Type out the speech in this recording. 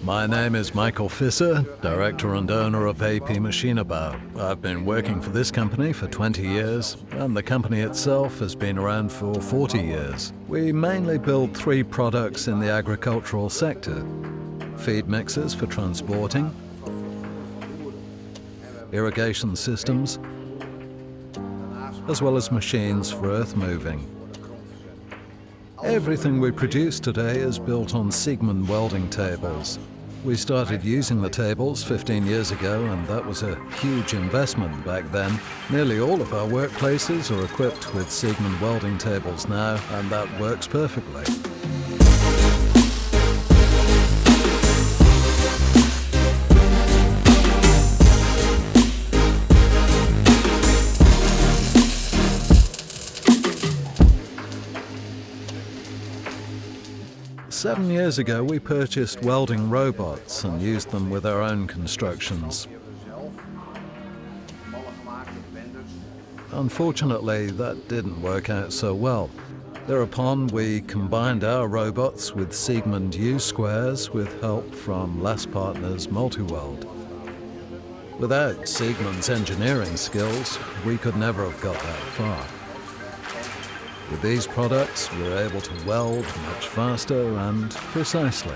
My name is Michael Visser, director and owner of AP Maschinebouw. I've been working for this company for 20 years, and the company itself has been around for 40 years. We mainly build three products in the agricultural sector: feed mixers for transporting, irrigation systems, as well as machines for earth moving. Everything we produce today is built on Siegmund welding tables. We started using the tables 15 years ago, and that was a huge investment back then. Nearly all of our workplaces are equipped with Siegmund welding tables now, and that works perfectly. Seven years ago, we purchased welding robots and used them with our own constructions. Unfortunately, that didn't work out so well. Thereupon, we combined our robots with Siegmund U-squares with help from last partner's multi-weld. Without Siegmund's engineering skills, we could never have got that far. With these products, we're able to weld much faster and precisely.